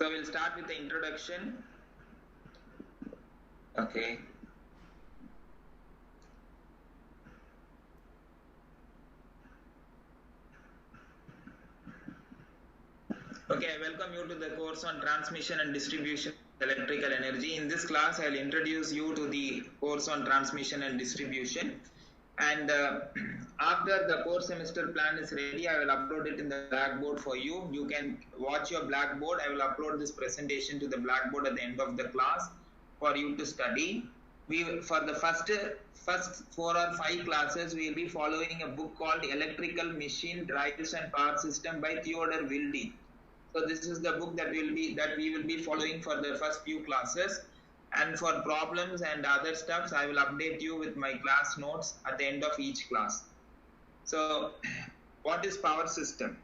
So we'll start with the introduction. Okay. Okay, I welcome you to the course on transmission and distribution of electrical energy. In this class, I will introduce you to the course on transmission and distribution. And after the course semester plan is ready, I will upload it in the Blackboard for you. You can watch your Blackboard. I will upload this presentation to the Blackboard at the end of the class for you to study. For the first 4 or 5 classes, we will be following a book called Electrical Machine Drives and Power System by Theodore Wilde. So this is the book that we will be following for the first few classes. And for problems and other stuffs, I will update you with my class notes at the end of each class. So what is power system?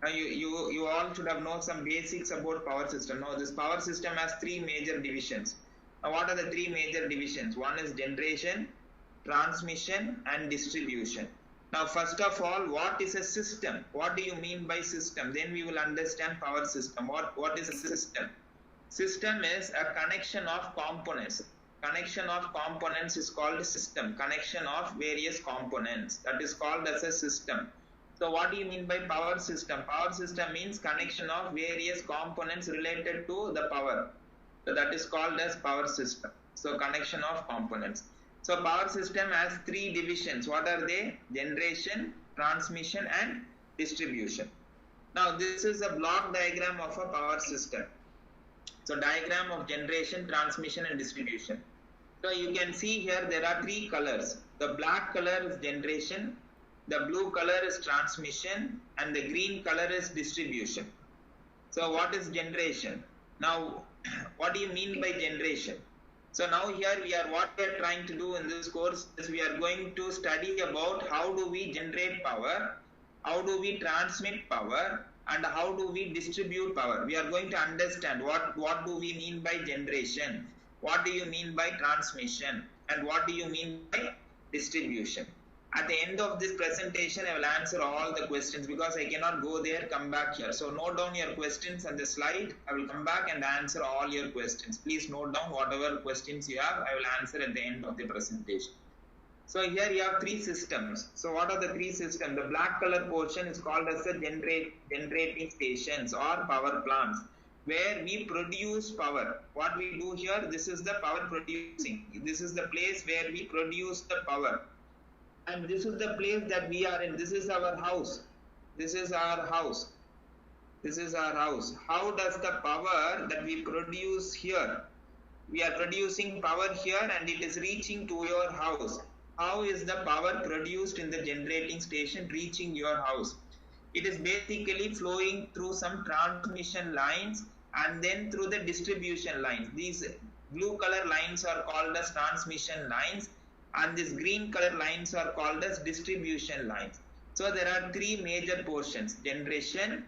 Now you all should have known some basics about power system. Now this power system has 3 major divisions. Now what are the 3 major divisions? One is generation, transmission and distribution. Now first of all, what is a system? What do you mean by system? Then we will understand power system. What is a system? System is a connection of components. Connection of components is called a system. Connection of various components, that is called as a system. So what do you mean by power system? Power system means connection of various components related to the power. So that is called as power system. So connection of components. So power system has 3 divisions. What are they? Generation, transmission and distribution. Now this is a block diagram of a power system. So diagram of generation, transmission and distribution. So you can see here there are 3 colors. The black color is generation, the blue color is transmission and the green color is distribution. So what is generation? Now what do you mean by generation? So now here what we are trying to do in this course is we are going to study about how do we generate power, how do we transmit power and how do we distribute power. We are going to understand what do we mean by generation, what do you mean by transmission and what do you mean by distribution. At the end of this presentation, I will answer all the questions because I cannot go there, come back here. So note down your questions on the slide. I will come back and answer all your questions. Please note down whatever questions you have. I will answer at the end of the presentation. So here you have 3 systems. So what are the 3 systems? The black color portion is called as the generating stations or power plants, where we produce power. What we do here, this is the power producing. This is the place where we produce the power. And this is the place that we are in. This is our house. This is our house. This is our house. How does the power that we produce here? We are producing power here and it is reaching to your house. How is the power produced in the generating station reaching your house? It is basically flowing through some transmission lines and then through the distribution lines. These blue color lines are called as transmission lines and these green color lines are called as distribution lines. So there are 3 major portions: generation,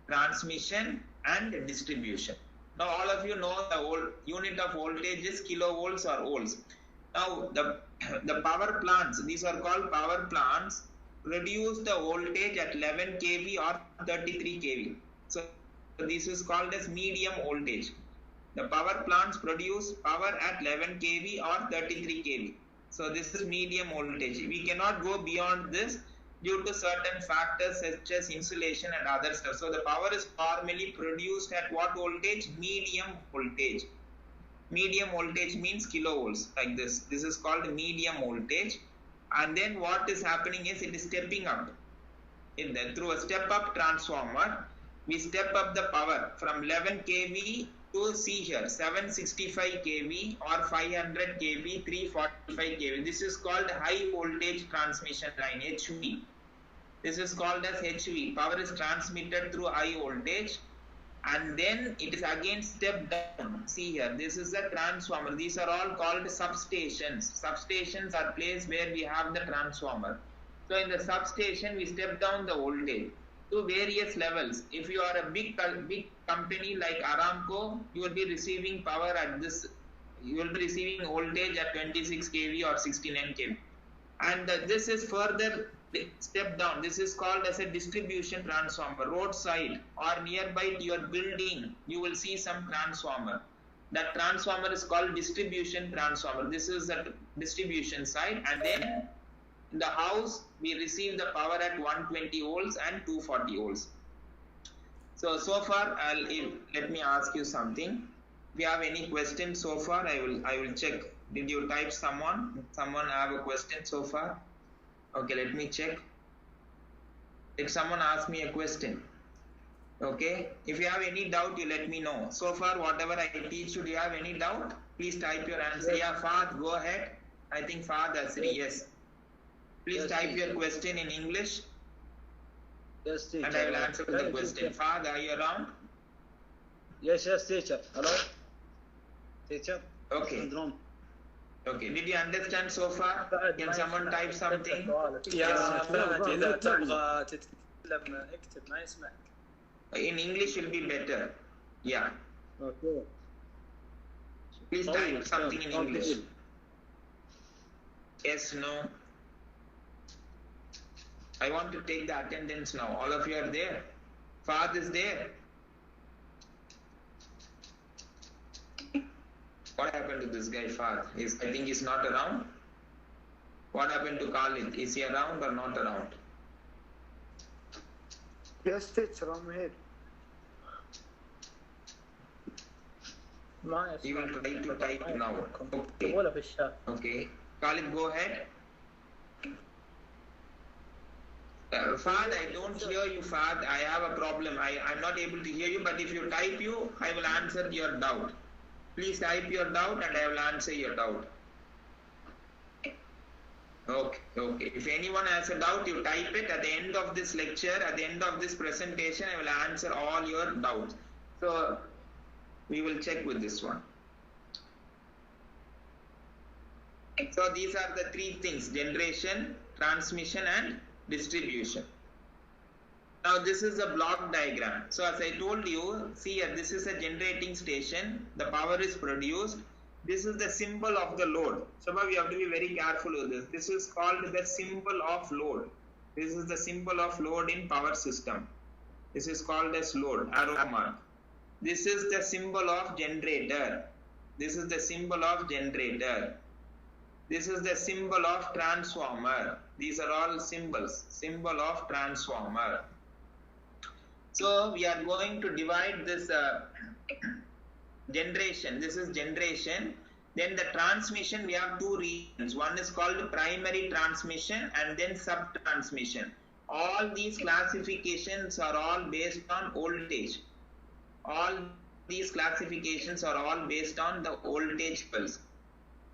transmission and distribution. Now all of you know the unit of voltage is kilovolts or volts. Now the power plants, these are called power plants, produce the voltage at 11 kV or 33 kV. So this is called as medium voltage. The power plants produce power at 11 kV or 33 kV. So this is medium voltage. We cannot go beyond this due to certain factors such as insulation and other stuff. So the power is normally produced at what voltage? Medium voltage. Medium voltage means kilovolts, like this. This is called medium voltage. And then what is happening is it is stepping up. Through a step up transformer, we step up the power from 11 kV to see here 765 kV or 500 kV, 345 kV. This is called high voltage transmission line, HV. This is called as HV. Power is transmitted through high voltage and then it is again stepped down. See here, this is a transformer. These are all called substations. Substations are places where we have the transformer. So in the substation, we step down the voltage to various levels. If you are a big company like Aramco, you will be receiving power at this, you will be receiving voltage at 26 kV or 69 kV. And this is further step down. This is called as a distribution transformer. Roadside or nearby to your building, you will see some transformer. That transformer is called distribution transformer. This is the distribution side, and then in the house we receive the power at 120 volts and 240 volts. So far, let me ask you something. If you have any questions so far, I will check. Did you type someone? Someone have a question so far? Okay, let me check. If someone ask me a question, okay. If you have any doubt, you let me know. So far, whatever I teach you, do you have any doubt? Please type your answer. Yes. Yeah, Fahd, go ahead. I think Fahd Asri, yes. Please type your question in English. Yes, teacher. And I will answer the question. Fahd, are you around? Yes, teacher. Hello? Teacher? Okay. Okay, did you understand so far? Can someone type something? إذا تبغى تتكلم اكتب ما يسمعك. In English will be better. Yeah. Okay. Please type something in English. Yes, no. I want to take the attendance now. All of you are there. Fahd is there. What happened to this guy Fahd? I think he's not around. What happened to Khalid? Is he around or not around? Yes, teacher, I'm here. He will try to type now. Okay. Okay. Khalid, go ahead. Fahd, I don't hear you, Fahd. I have a problem. I'm not able to hear you, but if you type I will answer your doubt. Please type your doubt and I will answer your doubt. Okay. If anyone has a doubt, you type it. At the end of this lecture, at the end of this presentation, I will answer all your doubts. So, we will check with this one. So, these are the three things: generation, transmission and distribution. Now this is a block diagram. So as I told you, see here, this is a generating station. The power is produced. This is the symbol of the load. So we have to be very careful with this. This is called the symbol of load. This is the symbol of load in power system. This is called as load, arrow mark. This is the symbol of generator. This is the symbol of generator. This is the symbol of transformer. These are all symbols. Symbol of transformer. So we are going to divide this generation. This is generation. Then the transmission, we have two regions. One is called primary transmission and then sub-transmission. All these classifications are all based on voltage. All these classifications are all based on the voltage pulse.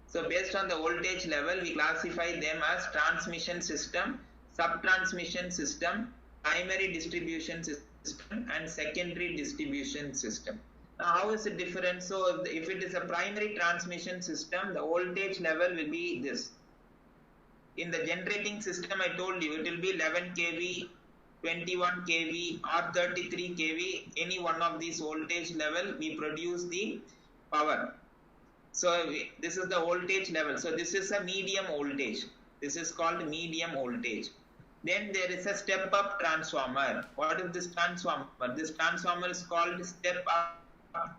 So based on the voltage level, we classify them as transmission system, sub-transmission system, primary distribution system and secondary distribution system. Now how is it different? So if it is a primary transmission system, the voltage level will be this. In the generating system, I told you it will be 11 kV, 21 kV or 33 kV. Any one of these voltage level, we produce the power. So this is the voltage level. So this is a medium voltage. This is called medium voltage. Then there is a step-up transformer. What is this transformer? This transformer is called step-up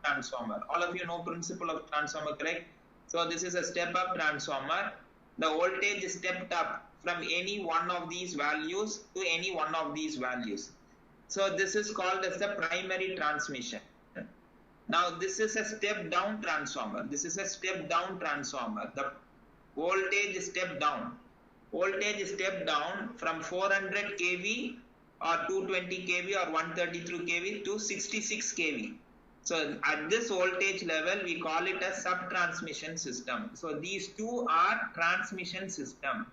transformer. All of you know principle of transformer, correct? So this is a step-up transformer. The voltage is stepped up from any one of these values to any one of these values. So this is called as the primary transmission. Now this is a step-down transformer. This is a step-down transformer. The voltage is stepped down. Voltage is stepped down from 400 kV or 220 kV or 132 kV to 66 kV. So at this voltage level, we call it a sub-transmission system. So these two are transmission system,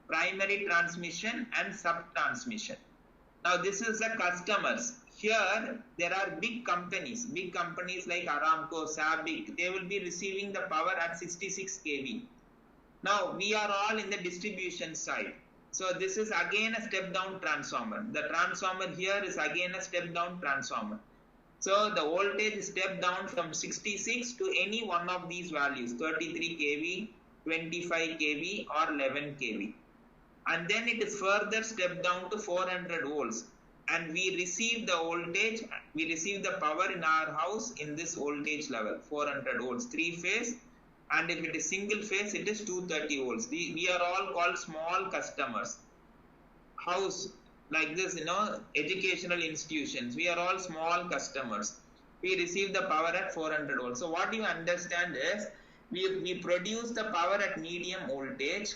primary transmission and sub-transmission. Now this is the customers. Here there are big companies like Aramco, SABIC. They will be receiving the power at 66 kV. Now we are all in the distribution side. So this is again a step-down transformer. The transformer here is again a step-down transformer. So the voltage is stepped down from 66 to any one of these values, 33 kV, 25 kV or 11 kV. and then it is further stepped down to 400 volts, and we receive the voltage, we receive the power in our house in this voltage level, 400 volts, 3-phase, and if it is single phase, it is 230 volts. We are all called small customers. House like this, educational institutions, we are all small customers. We receive the power at 400 volts. So what you understand is, we produce the power at medium voltage,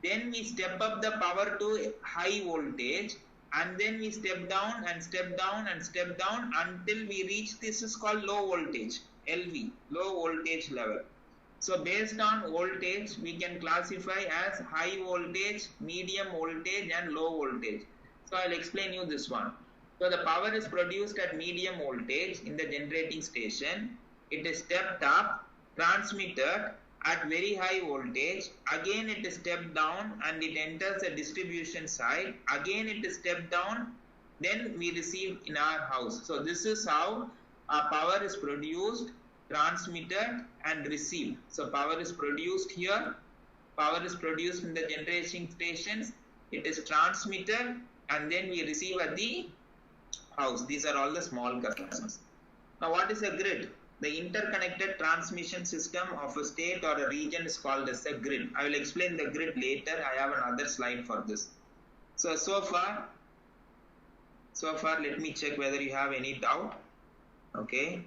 then we step up the power to high voltage, and then we step down and step down and step down until we reach, this is called low voltage, LV, low voltage level. So based on voltage, we can classify as high voltage, medium voltage and low voltage. So I'll explain you this one. So the power is produced at medium voltage in the generating station. It is stepped up, transmitted at very high voltage. Again it is stepped down and it enters the distribution side. Again it is stepped down. Then we receive in our house. So this is how our power is produced, transmitted and received. So power is produced here. Power is produced in the generating stations. It is transmitted and then we receive at the house. These are all the small customers. Now what is a grid? The interconnected transmission system of a state or a region is called as a grid. I will explain the grid later. I have another slide for this. So far let me check whether you have any doubt. Okay.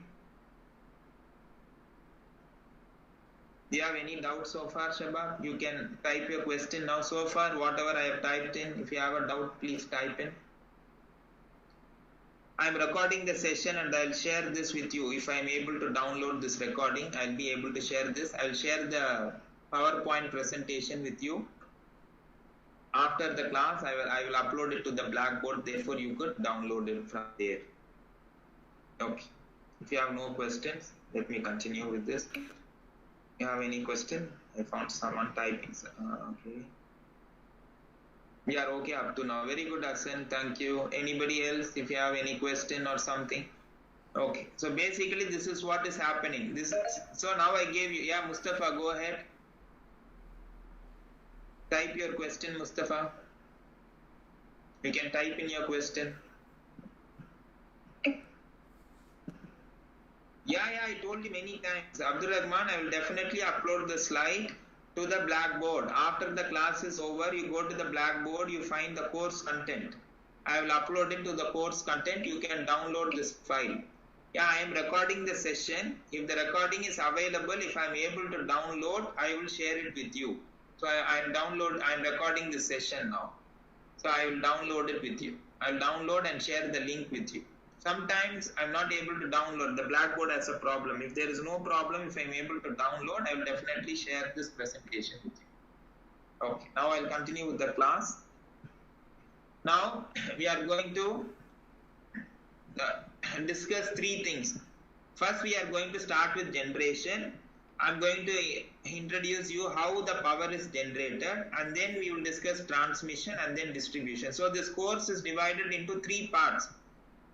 Do you have any doubt so far, Shabab? You can type your question now. So far, whatever I have typed in, if you have a doubt, please type in. I am recording the session and I will share this with you. If I am able to download this recording, I will be able to share this. I will share the PowerPoint presentation with you. After the class, I will upload it to the Blackboard. Therefore, you could download it from there. Okay. If you have no questions, let me continue with this. You have any question? I found someone typing. Okay. We are okay up to now. Very good, Asen. Thank you. Anybody else? If you have any question or something. Okay. So basically, this is what is happening. So now I gave you. Yeah, Mustafa, go ahead. Type your question, Mustafa. You can type in your question. Yeah, I told you many times. Abdul Rahman, I will definitely upload the slide to the Blackboard. After the class is over, you go to the Blackboard, you find the course content. I will upload it to the course content. You can download this file. Yeah, I am recording the session. If the recording is available, if I am able to download, I will share it with you. So I am recording this session now. So I will download it with you. I will download and share the link with you. Sometimes I'm not able to download. The Blackboard has a problem. If there is no problem, if I'm able to download, I will definitely share this presentation with you. Okay, now I'll continue with the class. Now we are going to discuss three things. First, we are going to start with generation. I'm going to introduce you how the power is generated, and then we will discuss transmission and then distribution. So this course is divided into three parts.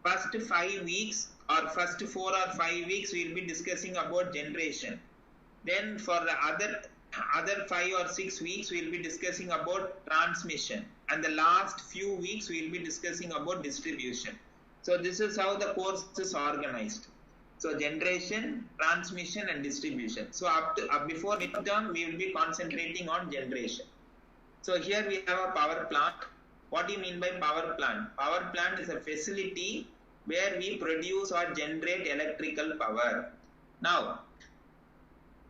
First 5 weeks or first 4 or 5 weeks we will be discussing about generation. Then for the other 5 or 6 weeks we will be discussing about transmission, and the last few weeks we will be discussing about distribution. So this is how the course is organized. So generation, transmission and distribution. So before midterm we will be concentrating on generation. So here we have a power plant. What do you mean by power plant? Power plant is a facility where we produce or generate electrical power. Now,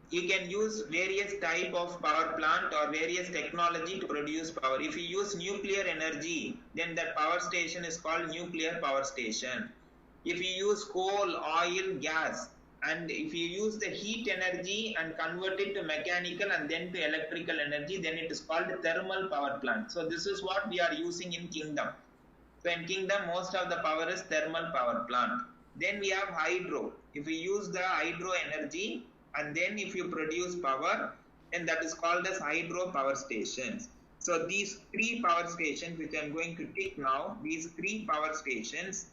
you can use various type of power plant or various technology to produce power. If you use nuclear energy, then that power station is called nuclear power station. If you use coal, oil, gas, and if you use the heat energy and convert it to mechanical and then to electrical energy, then it is called thermal power plant. So this is what we are using in Kingdom. So in Kingdom, most of the power is thermal power plant. Then we have hydro. If we use the hydro energy and then if you produce power, then that is called as hydro power stations. So these three power stations which I am going to take now, these three power stations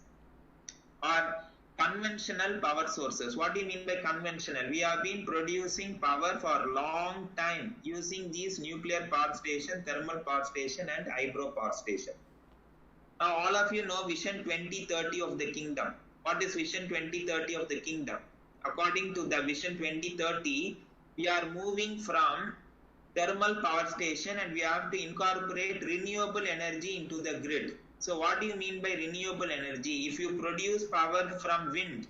are conventional power sources. What do you mean by conventional? We have been producing power for a long time using these nuclear power station, thermal power station and hydro power station. Now all of you know Vision 2030 of the kingdom. What is Vision 2030 of the kingdom? According to the Vision 2030, we are moving from thermal power station and we have to incorporate renewable energy into the grid. So what do you mean by renewable energy? If you produce power from wind,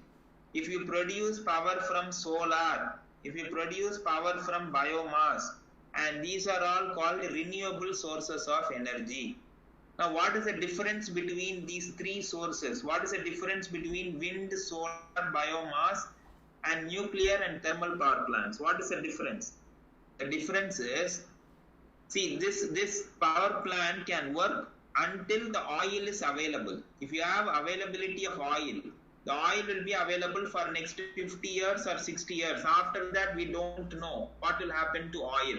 if you produce power from solar, if you produce power from biomass, and these are all called renewable sources of energy. Now what is the difference between these three sources? What is the difference between wind, solar, biomass and nuclear and thermal power plants? What is the difference? The difference is, see, this power plant can work until the oil is available. If you have availability of oil, the oil will be available for next 50 years or 60 years. After that, we don't know what will happen to oil.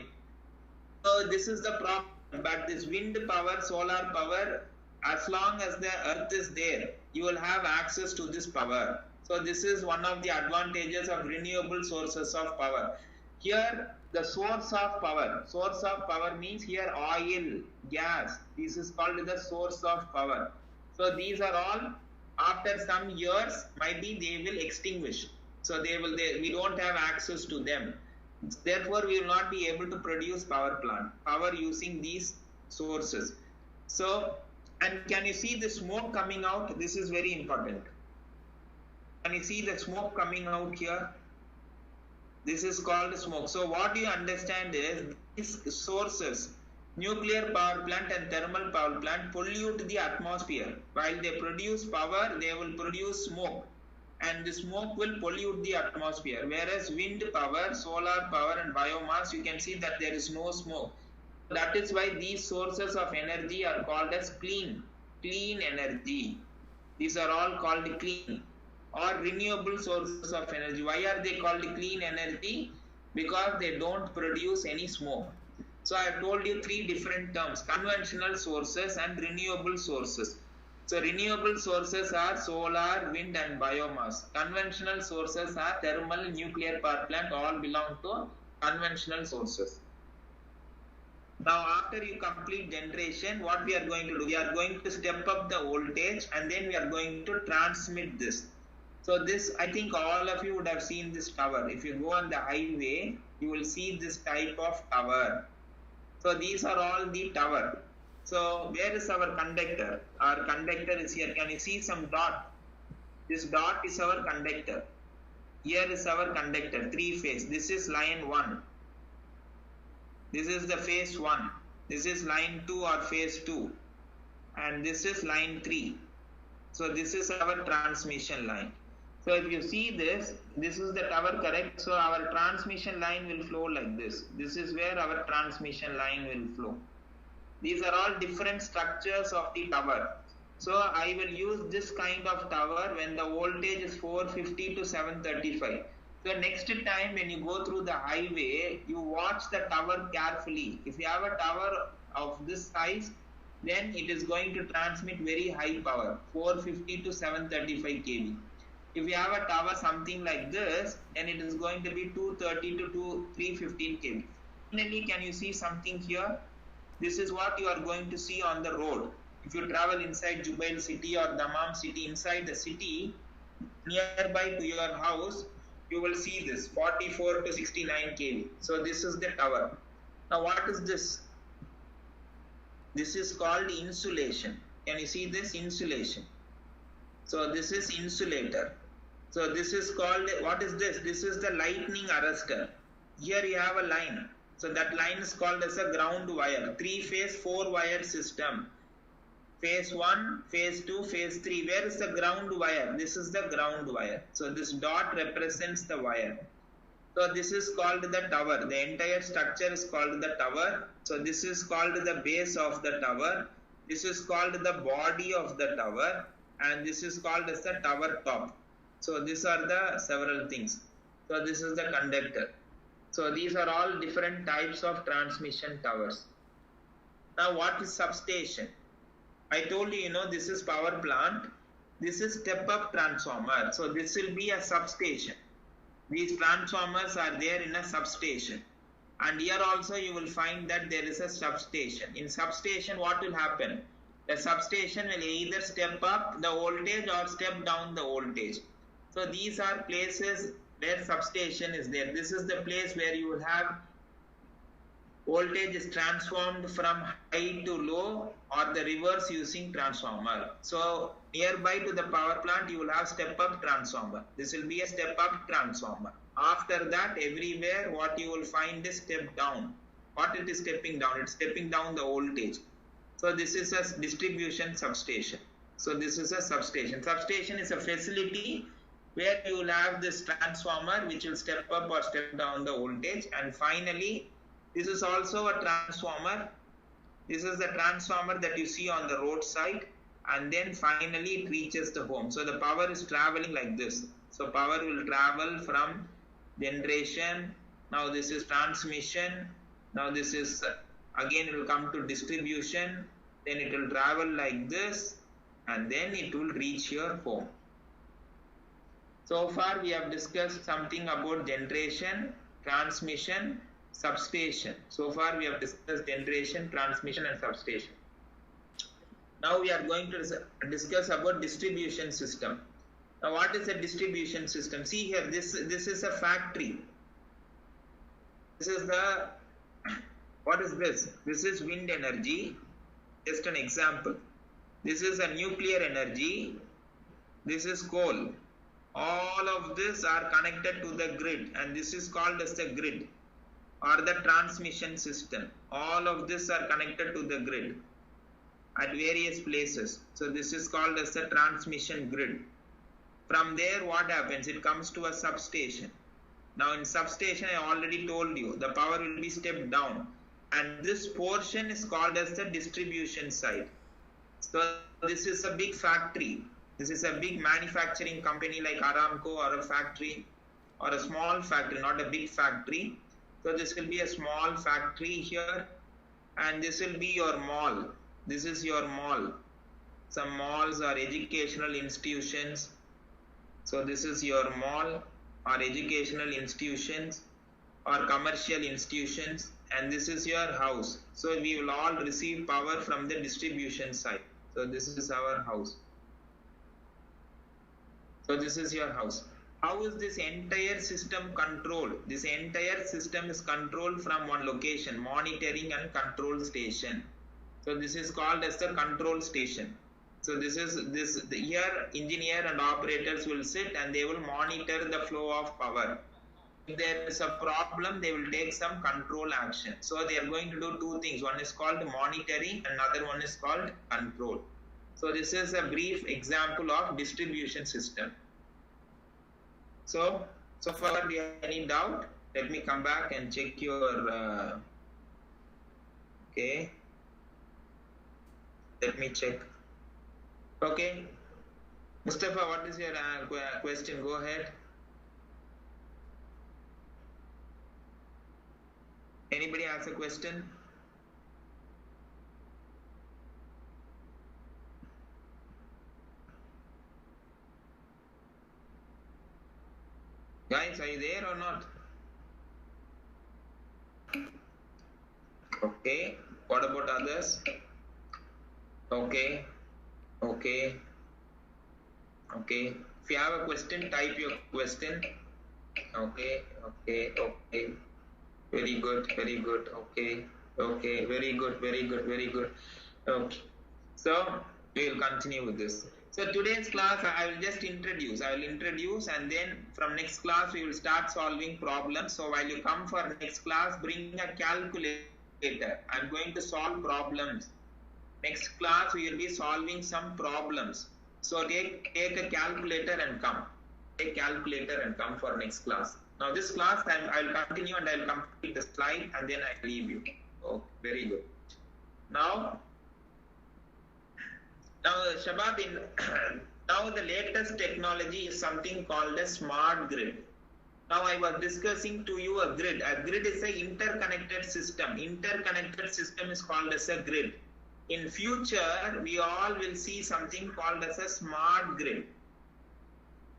So this is the problem. But this wind power, solar power, as long as the earth is there, you will have access to this power. So this is one of the advantages of renewable sources of power. Here, the source of power means here oil, gas. This is called the source of power. So these are all, after some years, maybe they will extinguish. So we don't have access to them. Therefore, we will not be able to produce power using these sources. So, and can you see the smoke coming out? This is very important. Can you see the smoke coming out here? This is called smoke. So what you understand is these sources, nuclear power plant and thermal power plant, pollute the atmosphere. While they produce power, they will produce smoke. And the smoke will pollute the atmosphere. Whereas wind power, solar power and biomass, you can see that there is no smoke. That is why these sources of energy are called as clean energy. These are all called clean or renewable sources of energy. Why are they called clean energy? Because they don't produce any smoke. So I have told you three different terms: conventional sources and renewable sources. So renewable sources are solar, wind and biomass. Conventional sources are thermal, nuclear power plant, all belong to conventional sources. Now after you complete generation, what we are going to do? We are going to step up the voltage and then we are going to transmit this. So this, I think all of you would have seen this tower. If you go on the highway, you will see this type of tower. So these are all the tower. So where is our conductor? Our conductor is here. Can you see some dot? This dot is our conductor. Here is our conductor, three phase. This is line 1. This is the phase 1. This is line 2 or phase 2. And this is line 3. So this is our transmission line. So if you see this is the tower, correct? So our transmission line will flow like this. This is where our transmission line will flow. These are all different structures of the tower. So I will use this kind of tower when the voltage is 450 to 735. So next time when you go through the highway, you watch the tower carefully. If you have a tower of this size, then it is going to transmit very high power, 450 to 735 kV. If you have a tower something like this, then it is going to be 230 to 315 kV. Finally, can you see something here? This is what you are going to see on the road. If you travel inside Jubail city or Dammam city, inside the city, nearby to your house, you will see this 44 to 69 kV. So this is the tower. Now what is this? This is called insulation. Can you see this? Insulation. So this is insulator. So this is called, what is this? This is the lightning arrestor. Here you have a line. So that line is called as a ground wire. 3-phase, 4-wire system. Phase 1, phase 2, phase 3. Where is the ground wire? This is the ground wire. So this dot represents the wire. So this is called the tower. The entire structure is called the tower. So this is called the base of the tower. This is called the body of the tower. And this is called as the tower top. So these are the several things. So this is the conductor. So these are all different types of transmission towers. Now what is substation? I told you, this is power plant. this is step-up transformer. So this will be a substation. These transformers are there in a substation. And here also you will find that there is a substation. In substation, what will happen? The substation will either step up the voltage or step down the voltage. So these are places where substation is there. This is the place where you will have voltage is transformed from high to low or the reverse using transformer. So nearby to the power plant you will have step-up transformer. This will be a step-up transformer. After that, everywhere what you will find is step down. What it is stepping down? It's stepping down the voltage. So this is a distribution substation. So this is a substation. Substation is a facility where you will have this transformer which will step up or step down the voltage. And finally, this is also a transformer. This is the transformer that you see on the roadside. And then finally it reaches the home. So the power is traveling like this. So power will travel from generation. Now this is transmission. Now this is again it will come to distribution. Then it will travel like this. And then it will reach your home. So far we have discussed something about generation, transmission, substation. So far we have discussed generation, transmission and substation. Now we are going to discuss about distribution system. Now what is a distribution system? See here, this is a factory. This is the, what is this? This is wind energy. Just an example. This is a nuclear energy. This is coal. All of this are connected to the grid, and this is called as the grid or the transmission system. All of this are connected to the grid at various places. So this is called as the transmission grid. From there what happens? It comes to a substation. Now in substation I already told you the power will be stepped down, and this portion is called as the distribution side. So this is a big factory. This is a big manufacturing company like Aramco, or a factory or a small factory, not a big factory. So this will be a small factory here, and this will be your mall. This is your mall. Some malls are educational institutions. So this is your mall or educational institutions or commercial institutions, and this is your house. So we will all receive power from the distribution side. So this is our house. So this is your house. How is this entire system controlled? This entire system is controlled from one location, monitoring and control station. So this is called as the control station. So here engineer and operators will sit and they will monitor the flow of power. If there is a problem, they will take some control action. So they are going to do two things. One is called monitoring, another one is called control. So this is a brief example of distribution system. So far do you have any doubt? Let me come back and check your okay. Let me check. Okay. Mustafa, what is your question? Go ahead. Anybody has a question? Guys, are you there or not? Okay. What about others? Okay. If you have a question, type your question. Okay. Very good. Okay. Very good. Okay. So we will continue with this. So today's class I will just introduce. And then from next class we will start solving problems. So while you come for next class, bring a calculator. I'm going to solve problems. Next class we will be solving some problems. So take a calculator and come. Take calculator and come for next class. Now this class I will continue and I will complete the slide and then I leave you. Oh, very good. Now Shabab, now the latest technology is something called a smart grid. Now I was discussing to you a grid. A grid is an interconnected system. Interconnected system is called as a grid. In future, we all will see something called as a smart grid.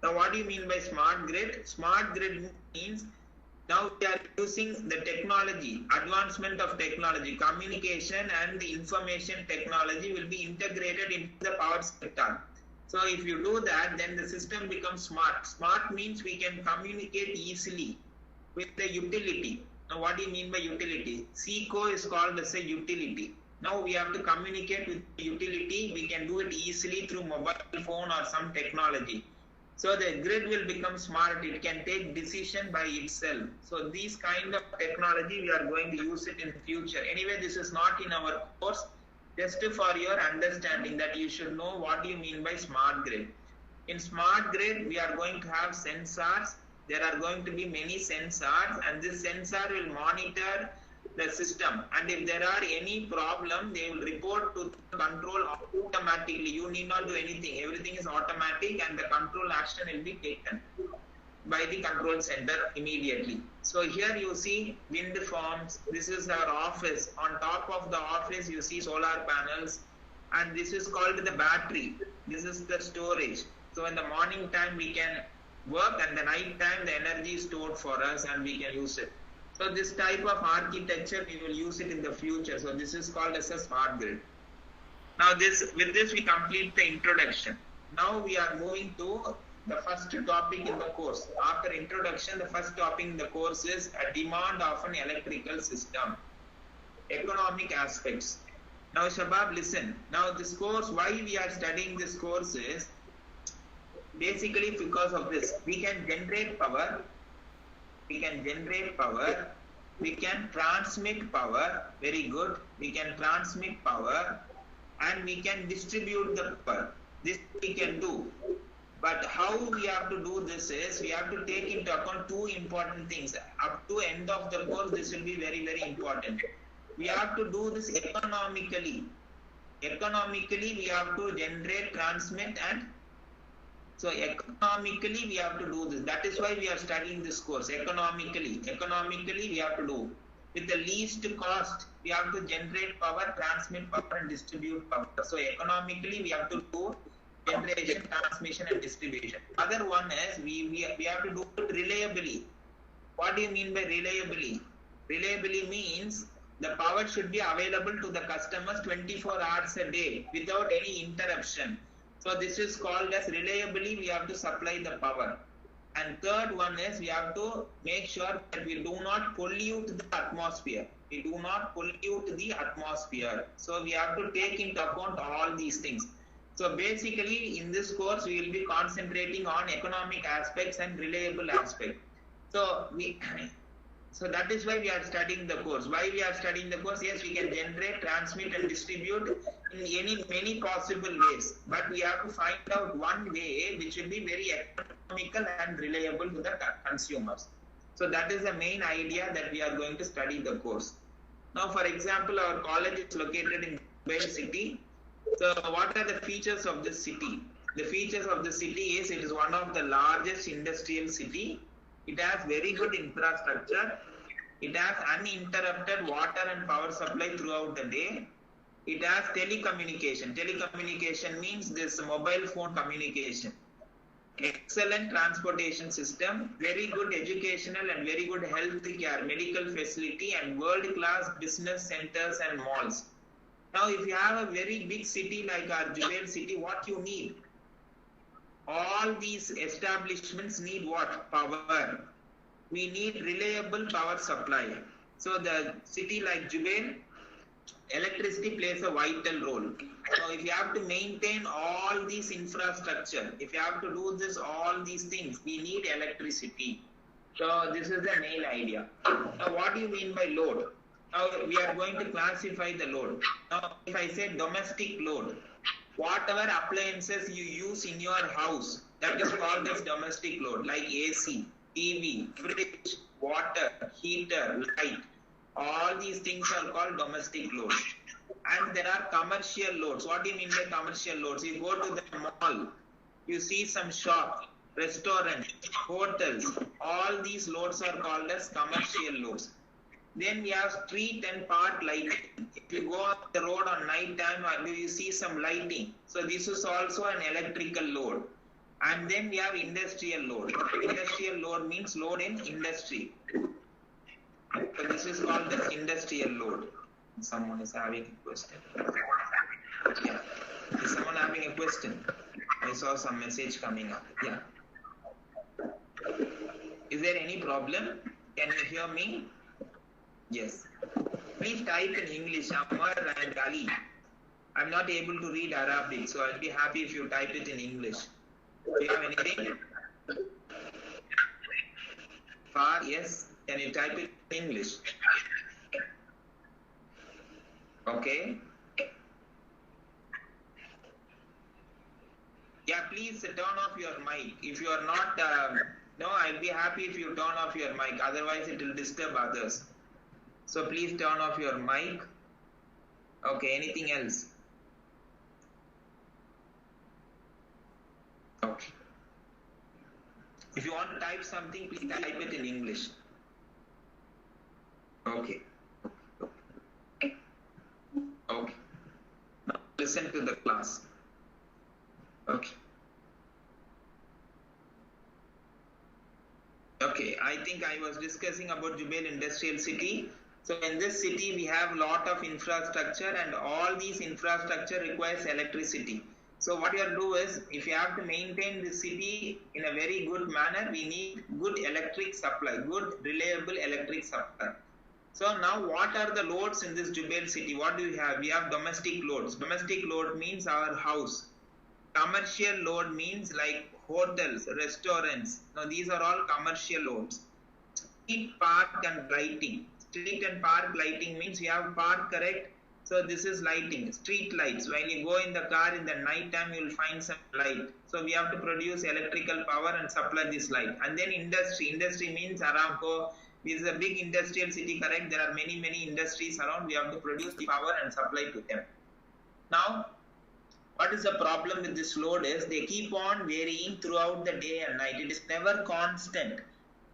Now, what do you mean by smart grid? Smart grid means now we are using the technology, advancement of technology, communication and the information technology will be integrated into the power sector. So if you do that, then the system becomes smart. Smart means we can communicate easily with the utility. Now what do you mean by utility? SECO is called as a utility. Now we have to communicate with the utility. We can do it easily through mobile phone or some technology. So the grid will become smart. It can take decision by itself. So these kind of technology, we are going to use it in future. Anyway, this is not in our course. Just for your understanding that you should know what you mean by smart grid. In smart grid, we are going to have sensors. There are going to be many sensors, and this sensor will monitor the system, and if there are any problem, they will report to the control automatically. You need not do anything. Everything is automatic, and the control action will be taken by the control center immediately. So here you see wind farms. This is our office. On top of the office, you see solar panels, and this is called the battery. This is the storage. So in the morning time, we can work, and the night time, the energy is stored for us, and we can use it. So this type of architecture, we will use it in the future. So this is called as a smart grid. Now with this we complete the introduction. Now we are moving to the first topic in the course. After introduction, the first topic in the course is a demand of an electrical system. Economic aspects. Now Shabab, listen. Now this course, why we are studying this course is basically because of this. We can generate power. We can generate power, we can transmit power, very good, we can transmit power, and we can distribute the power. This we can do. But how we have to do this is, we have to take into account two important things. Up to end of the course, this will be very, very important. We have to do this economically. Economically, we have to generate, transmit, and so economically we have to do this. That is why we are studying this course. Economically we have to do. With the least cost, we have to generate power, transmit power, and distribute power. So economically we have to do generation, transmission, and distribution. Other one is we have to do it reliably. What do you mean by reliably? Reliably means the power should be available to the customers 24 hours a day without any interruption. So this is called as reliably we have to supply the power. And third one is we have to make sure that we do not pollute the atmosphere. We do not pollute the atmosphere. So we have to take into account all these things. So basically in this course we will be concentrating on economic aspects and reliable aspects. So that is why we are studying the course. Why we are studying the course? Yes, we can generate, transmit, and distribute in many possible ways. But we have to find out one way which will be very economical and reliable to the consumers. So that is the main idea that we are going to study the course. Now, for example, our college is located in Mumbai city. So what are the features of this city? The features of the city is it is one of the largest industrial city. It has very good infrastructure. It has uninterrupted water and power supply throughout the day. It has telecommunication. Telecommunication means this mobile phone communication. Excellent transportation system, very good educational and very good health care, medical facility, and world-class business centers and malls. Now, if you have a very big city like our Jubail city, what you need? All these establishments need what? Power. We need reliable power supply. So the city like Jubail, electricity plays a vital role. So if you have to maintain all these infrastructure, if you have to do this, all these things, we need electricity. So this is the main idea. Now what do you mean by load? Now we are going to classify the load. Now if I say domestic load, whatever appliances you use in your house, that is called as domestic load, like AC, TV, fridge, water, heater, light. All these things are called domestic loads. And there are commercial loads. What do you mean by commercial loads? You go to the mall, you see some shop, restaurant, hotels. All these loads are called as commercial loads. Then we have street and park lighting. If you go on the road on night time, you see some lighting. So this is also an electrical load. And then we have industrial load. Industrial load means load in industry. So this is called the industrial load. Someone is having a question. Yeah. Is someone having a question? I saw some message coming up. Yeah. Is there any problem? Can you hear me? Yes. Please type in English, Amar and Ali. I'm not able to read Arabic, so I'll be happy if you type it in English. Do you have anything? Far, yes. Can you type it in English? Okay. Yeah, please turn off your mic. If you are not, no, I'll be happy if you turn off your mic. Otherwise, it will disturb others. So please turn off your mic. Okay, anything else? Okay. If you want to type something, please type it in English. Okay. Okay. Now listen to the class. Okay. Okay, I think I was discussing about Jubail Industrial City. So in this city, we have a lot of infrastructure, and all these infrastructure requires electricity. So what you have to do is, if you have to maintain the city in a very good manner, we need good electric supply, good reliable electric supply. So now what are the loads in this Jubail city? What do we have? We have domestic loads. Domestic load means our house. Commercial load means like hotels, restaurants. Now these are all commercial loads. Street, park and lighting. Street and park lighting means you have park, correct? So this is lighting. Street lights. When you go in the car in the night time, you will find some light. So we have to produce electrical power and supply this light. And then industry. Industry means Aramco. This is a big industrial city, correct? There are many industries around. We have to produce the power and supply to them. Now, what is the problem with this load is they keep on varying throughout the day and night. It is never constant.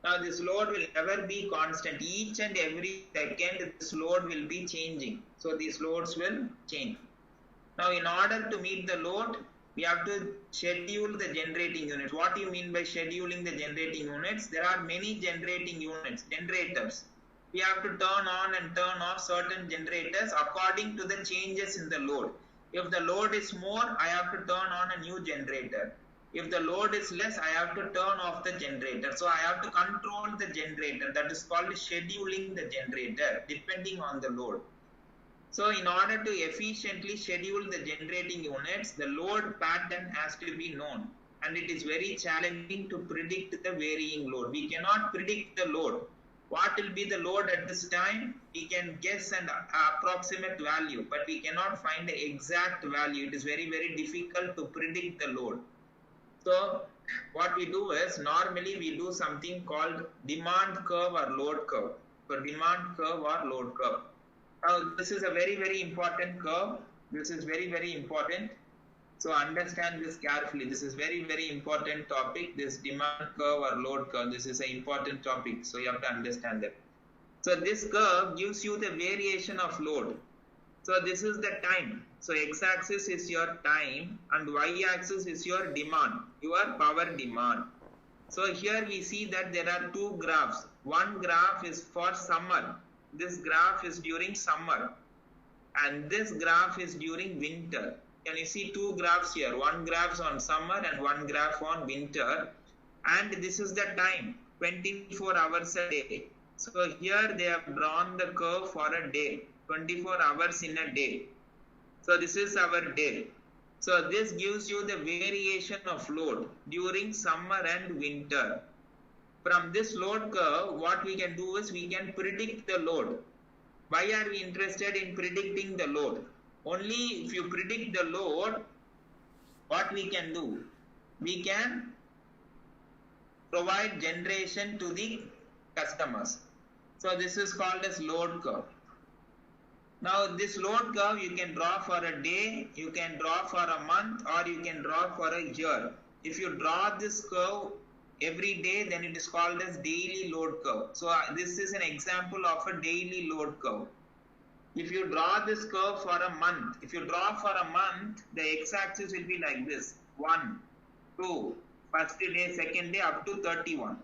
Now this load will never be constant. Each and every second this load will be changing. So these loads will change. Now in order to meet the load, we have to schedule the generating units. What do you mean by scheduling the generating units? There are many generating units, generators. We have to turn on and turn off certain generators according to the changes in the load. If the load is more, I have to turn on a new generator. If the load is less, I have to turn off the generator. So I have to control the generator. That is called scheduling the generator depending on the load. So in order to efficiently schedule the generating units, the load pattern has to be known. And it is very challenging to predict the varying load. We cannot predict the load. What will be the load at this time? We can guess an approximate value, but we cannot find the exact value. It is very difficult to predict the load. So what we do is, normally we do something called demand curve or load curve. So demand curve or load curve. Now this is a very important curve. This is very important. So understand this carefully. This is very important topic. This demand curve or load curve. This is an important topic. So you have to understand that. So this curve gives you the variation of load. So this is the time. So x-axis is your time and y-axis is your demand, your power demand. So here we see that there are two graphs. One graph is for summer. This graph is during summer. And this graph is during winter. Can you see two graphs here? One graph on summer and one graph on winter. And this is the time, 24 hours a day. So here they have drawn the curve for a day, 24 hours in a day. So this is our day. So this gives you the variation of load during summer and winter. From this load curve, what we can do is we can predict the load. Why are we interested in predicting the load? Only if you predict the load, what we can do? We can provide generation to the customers. So this is called as load curve. Now this load curve you can draw for a day, you can draw for a month, or you can draw for a year. If you draw this curve every day, then it is called as daily load curve. So this is an example of a daily load curve. If you draw this curve for a month, the x-axis will be like this: 1, 2, first day, second day, up to 31.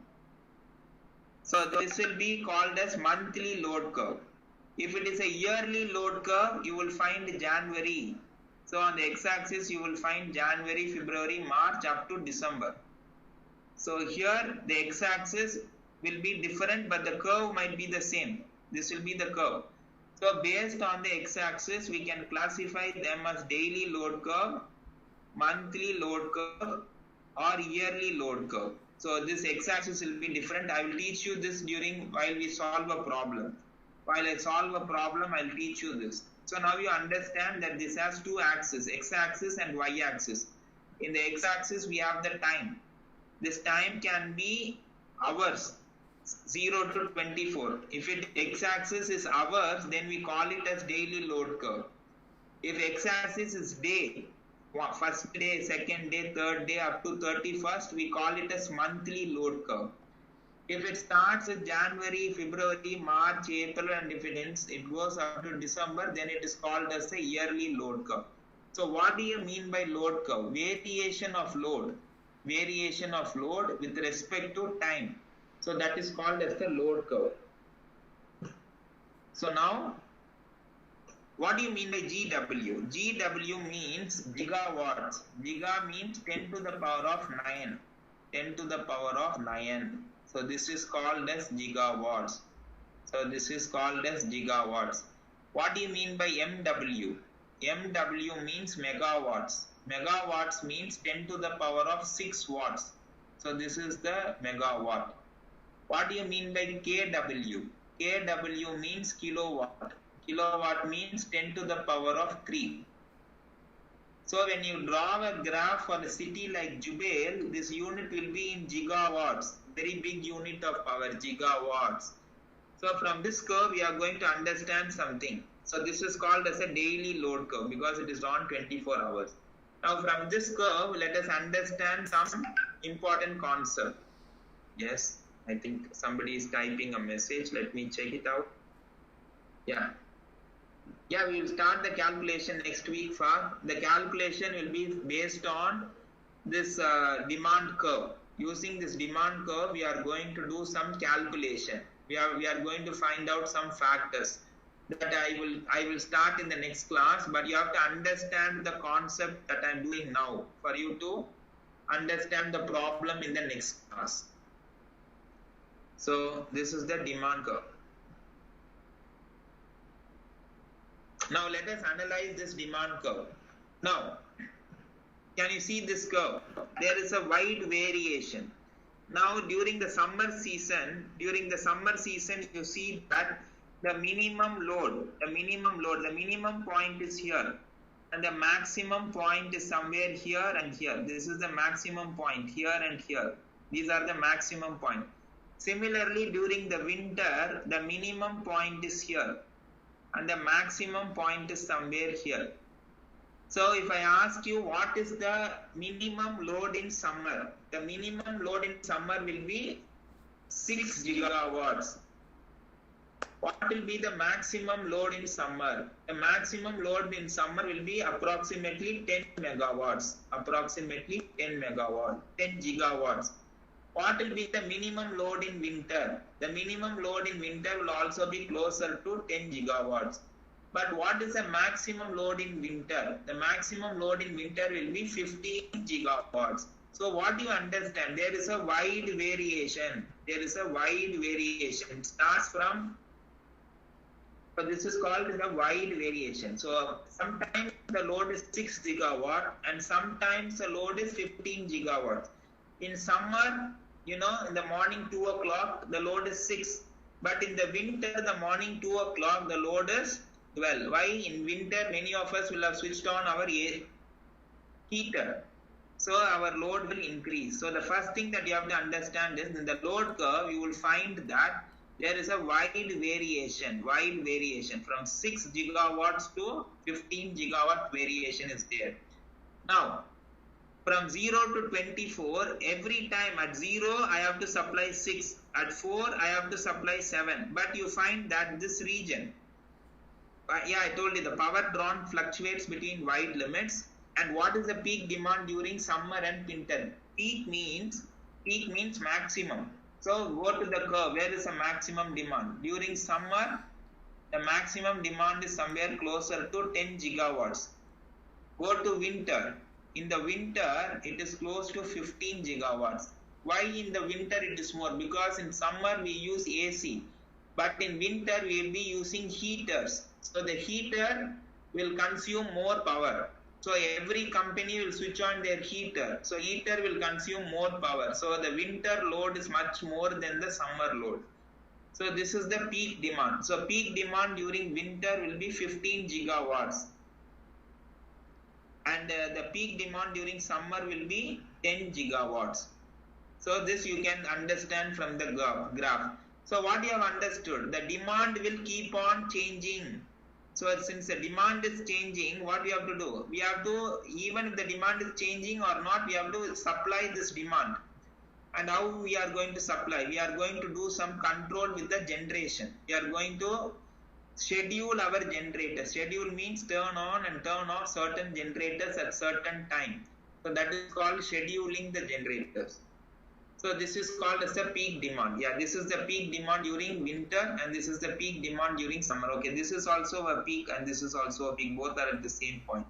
So this will be called as monthly load curve. If it is a yearly load curve, you will find January. So on the x-axis, you will find January, February, March, up to December. So here the x-axis will be different, but the curve might be the same. This will be the curve. So based on the x-axis, we can classify them as daily load curve, monthly load curve, or yearly load curve. So this x-axis will be different. I will teach you this while we solve a problem. While I solve a problem, I'll teach you this. So now you understand that this has two axes, x-axis and y-axis. In the x-axis, we have the time. This time can be hours, 0 to 24. If x-axis is hours, then we call it as daily load curve. If x-axis is day, first day, second day, third day, up to 31st, we call it as monthly load curve. If it starts in January, February, March, April, and if it ends, it goes up to December, then it is called as a yearly load curve. So what do you mean by load curve? Variation of load with respect to time. So that is called as the load curve. So now, what do you mean by GW? GW means gigawatts. Giga means 10 to the power of 9. 10 to the power of 9. So this is called as gigawatts. What do you mean by MW? MW means megawatts. Megawatts means 10 to the power of 6 watts. So this is the megawatt. What do you mean by kW? kW means kilowatt. Kilowatt means 10 to the power of 3. So when you draw a graph for a city like Jubail, this unit will be in gigawatts. Very big unit of power, gigawatts. So from this curve, we are going to understand something. So this is called as a daily load curve because it is on 24 hours. Now from this curve, let us understand some important concept. Yes, I think somebody is typing a message. Let me check it out. Yeah, we will start the calculation next week. The calculation will be based on this demand curve. Using this demand curve, we are going to do some calculation. We are going to find out some factors that I will start in the next class, but you have to understand the concept that I am doing now for you to understand the problem in the next class. So this is the demand curve. Now let us analyze this demand curve. Now, can you see this curve? There is a wide variation. Now during the summer season, you see that the minimum point is here, and the maximum point is somewhere here and here. This is the maximum point here and here. These are the maximum point. Similarly, during the winter, the minimum point is here, and the maximum point is somewhere here. So if I ask you what is the minimum load in summer, the minimum load in summer will be 6 gigawatts. What will be the maximum load in summer? The maximum load in summer will be approximately 10 megawatts, 10 gigawatts. What will be the minimum load in winter? The minimum load in winter will also be closer to 10 gigawatts. But what is the maximum load in winter? The maximum load in winter will be 15 gigawatts. So what do you understand? There is a wide variation. It starts from, so this is called the wide variation. So sometimes the load is 6 gigawatt and sometimes the load is 15 gigawatts. In summer, in the morning 2 o'clock, the load is 6. But in the winter, the morning 2 o'clock, the load is 12. Why? In winter, many of us will have switched on our heater. So our load will increase. So the first thing that you have to understand is in the load curve, you will find that there is a wide variation from 6 gigawatts to 15 gigawatt variation is there. Now, from 0 to 24, every time at 0 I have to supply 6, at 4 I have to supply 7. But you find that this region, yeah, I told you the power drawn fluctuates between wide limits. And what is the peak demand during summer and winter? Peak means maximum. So go to the curve. Where is the maximum demand? During summer, the maximum demand is somewhere closer to 10 gigawatts. Go to winter. In the winter, it is close to 15 gigawatts. Why in the winter it is more? Because in summer we use AC, but in winter we will be using heaters. So the heater will consume more power. So every company will switch on their heater. So heater will consume more power. So the winter load is much more than the summer load. So this is the peak demand. So peak demand during winter will be 15 gigawatts. And the peak demand during summer will be 10 gigawatts. So this you can understand from the graph. So what you have understood, the demand will keep on changing. So since the demand is changing, what we have to do? We have to, even if the demand is changing or not, we have to supply this demand. And how we are going to supply? We are going to do some control with the generation. We are going to schedule our generators. Schedule means turn on and turn off certain generators at certain time. So that is called scheduling the generators. So this is called as the peak demand. Yeah, this is the peak demand during winter and this is the peak demand during summer. Okay, this is also a peak and this is also a peak. Both are at the same point.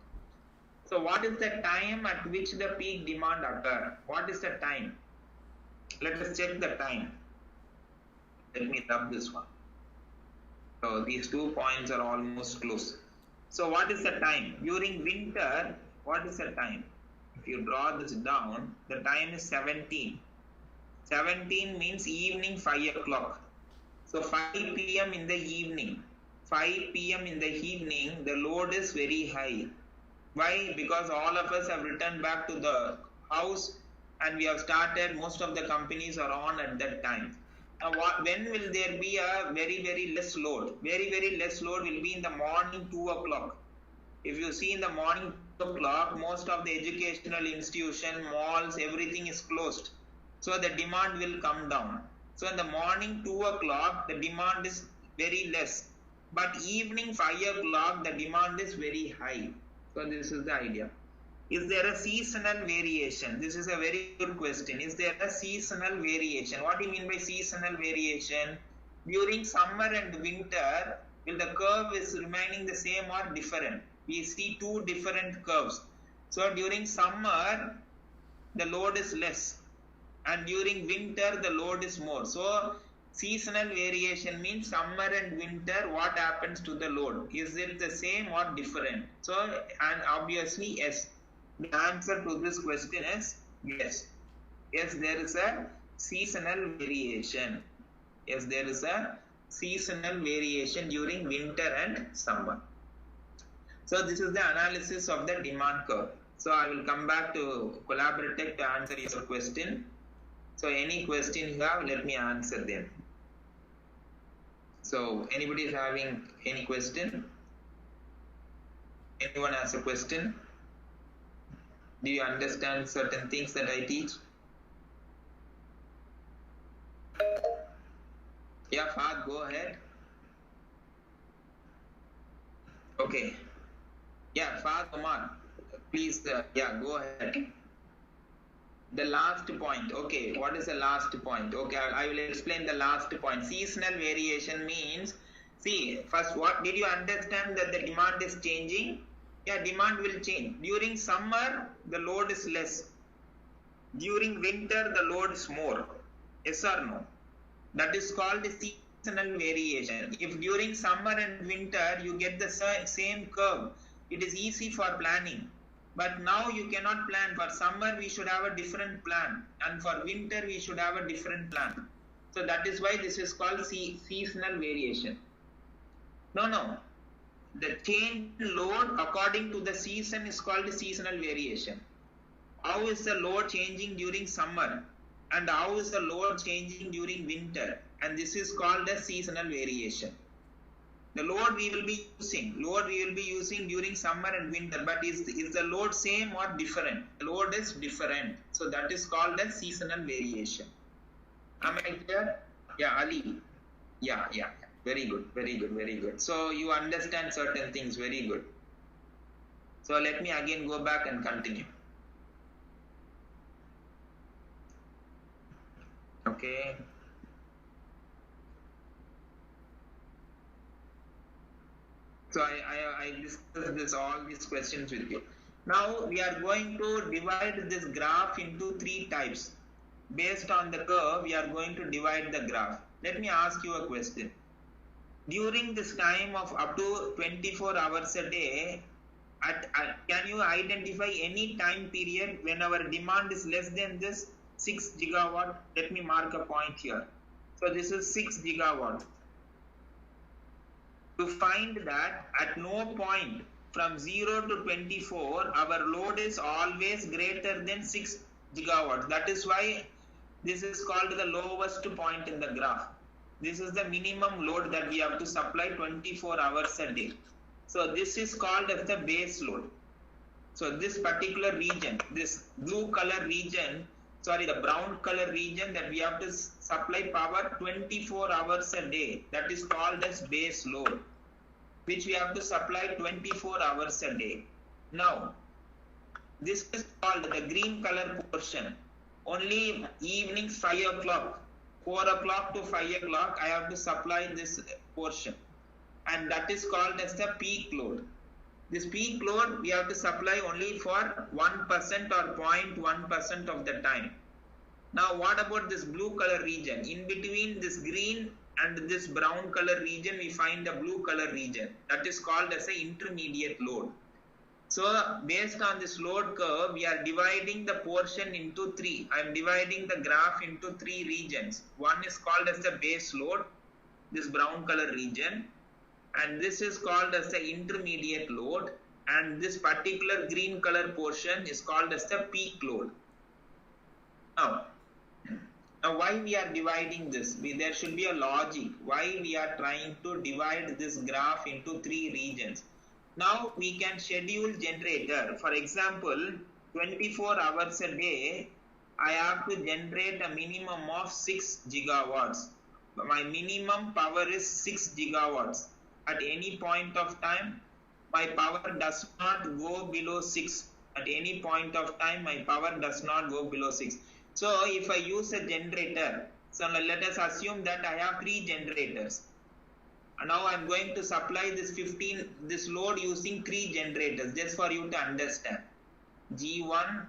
So what is the time at which the peak demand occurs? What is the time? Let us check the time. Let me rub this one. So these 2 points are almost close. So what is the time? During winter, what is the time? If you draw this down, the time is 17. 17 means evening 5 o'clock. So 5 p.m. in the evening. 5 p.m. in the evening, the load is very high. Why? Because all of us have returned back to the house and we have started, most of the companies are on at that time. Now when will there be a very less load? Very less load will be in the morning 2 o'clock. If you see in the morning 2 o'clock, most of the educational institution, malls, everything is closed. So the demand will come down. So in the morning 2 o'clock, the demand is very less. But evening 5 o'clock, the demand is very high. So this is the idea. Is there a seasonal variation? This is a very good question. Is there a seasonal variation? What do you mean by seasonal variation? During summer and winter, will the curve is remaining the same or different? We see two different curves. So during summer, the load is less. And during winter, the load is more. So seasonal variation means summer and winter, what happens to the load? Is it the same or different? So, and obviously, yes. The answer to this question is yes. Yes, there is a seasonal variation. Yes, there is a seasonal variation during winter and summer. So this is the analysis of the demand curve. So I will come back to Collaboratech to answer your question. So any question you have, let me answer them. So anybody is having any question? Anyone has a question? Do you understand certain things that I teach? Yeah, Fahad, go ahead. Okay. Yeah, Fahad Omar, please, yeah, go ahead. The last point. Okay, what is the last point? Okay, I will explain the last point. Seasonal variation means, see, first, what did you understand that the demand is changing? Yeah, demand will change. During summer, the load is less. During winter, the load is more. Yes or no? That is called the seasonal variation. If during summer and winter, you get the same curve, it is easy for planning. But now you cannot plan. For summer, we should have a different plan. And for winter, we should have a different plan. So that is why this is called seasonal variation. No. The change in load according to the season is called seasonal variation. How is the load changing during summer? And how is the load changing during winter? And this is called a seasonal variation. The load we will be using during summer and winter, but is the load same or different? The load is different. So that is called as seasonal variation. Am I clear? Yeah, Ali. Yeah. Very good. So you understand certain things, very good. So let me again go back and continue. Okay. So I discussed all these questions with you. Now we are going to divide this graph into 3 types. Based on the curve, we are going to divide the graph. Let me ask you a question. During this time of up to 24 hours a day, can you identify any time period when our demand is less than this 6 gigawatt? Let me mark a point here. So this is 6 gigawatt. To find that at no point from 0 to 24, our load is always greater than 6 gigawatts. That is why this is called the lowest point in the graph. This is the minimum load that we have to supply 24 hours a day. So this is called as the base load. So this particular region, this blue color region, the brown color region that we have to supply power 24 hours a day, that is called as base load, which we have to supply 24 hours a day. Now, this is called the green color portion. Only evening 5 o'clock, 4 o'clock to 5 o'clock, I have to supply this portion. And that is called as the peak load. This peak load we have to supply only for 1% or 0.1% of the time. Now what about this blue color region? In between this green and this brown color region, we find the blue color region. That is called as an intermediate load. So based on this load curve, we are dividing the portion into 3. I am dividing the graph into 3 regions. One is called as the base load, this brown color region. And this is called as the intermediate load, and this particular green color portion is called as the peak load. Now why we are dividing this? There should be a logic why we are trying to divide this graph into 3 regions. Now we can schedule generator. For example, 24 hours a day, I have to generate a minimum of 6 gigawatts. My minimum power is 6 gigawatts. At any point of time, my power does not go below 6. At any point of time, my power does not go below 6. So if I use a generator, so let us assume that I have 3 generators. And now I am going to supply this load using 3 generators, just for you to understand. G1,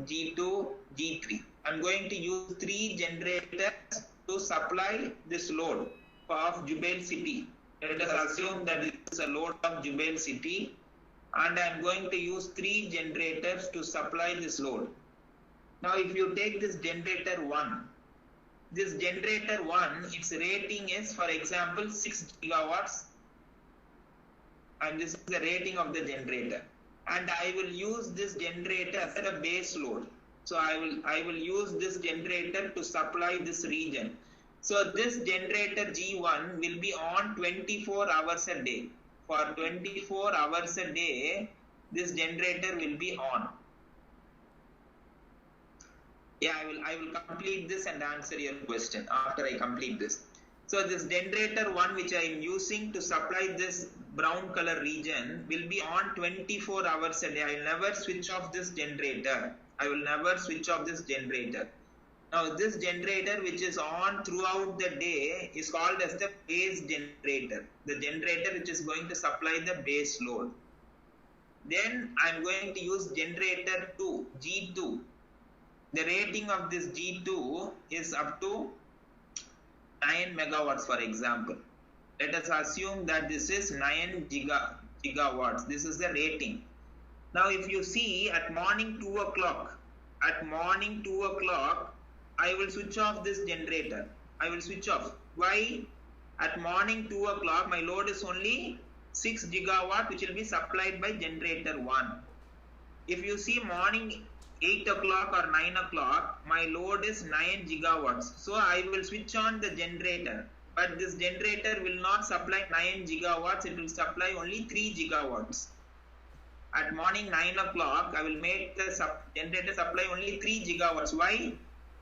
G2, G3. I am going to use 3 generators to supply this load of Jubail City. Let us assume that it is a load of Jubail City, and I am going to use 3 generators to supply this load. Now if you take this generator 1, its rating is, for example, 6 gigawatts, and this is the rating of the generator. And I will use this generator as a base load. So I will use this generator to supply this region. So this generator G1 will be on 24 hours a day. For 24 hours a day, this generator will be on. Yeah, I will complete this and answer your question after I complete this. So this generator 1 which I am using to supply this brown color region will be on 24 hours a day. I will never switch off this generator. Now this generator which is on throughout the day is called as the base generator. The generator which is going to supply the base load. Then I am going to use generator 2, G2. The rating of this G2 is up to 9 megawatts, for example. Let us assume that this is 9 gigawatts. This is the rating. Now if you see at morning 2 o'clock, I will switch off this generator. I will switch off. Why? At morning 2 o'clock, my load is only 6 gigawatt, which will be supplied by generator 1. If you see morning 8 o'clock or 9 o'clock, my load is 9 gigawatts. So I will switch on the generator but this generator will not supply 9 gigawatts, it will supply only 3 gigawatts. At morning 9 o'clock, I will make the generator supply only 3 gigawatts. Why?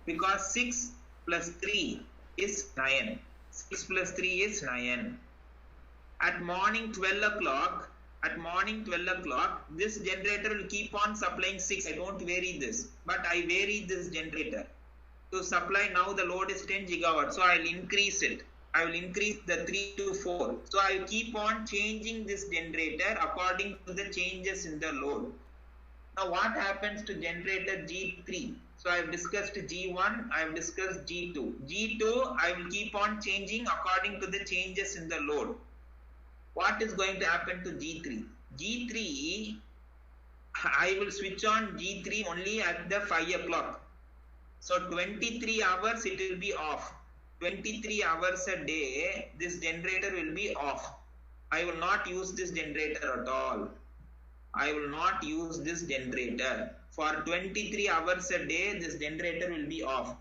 Because 6 plus 3 is 9. 6 plus 3 is 9. At morning 12 o'clock, this generator will keep on supplying 6. I don't vary this, but I vary this generator to supply. Now the load is 10 gigawatts, so I will increase it. I will increase the 3 to 4. So I will keep on changing this generator according to the changes in the load. Now what happens to generator G3? So I have discussed G1, I have discussed G2. G2 I will keep on changing according to the changes in the load. What is going to happen to G3? G3, I will switch on G3 only at the 5 o'clock. So 23 hours it will be off. 23 hours a day, this generator will be off. I will not use this generator at all. I will not use this generator. For 23 hours a day, this generator will be off.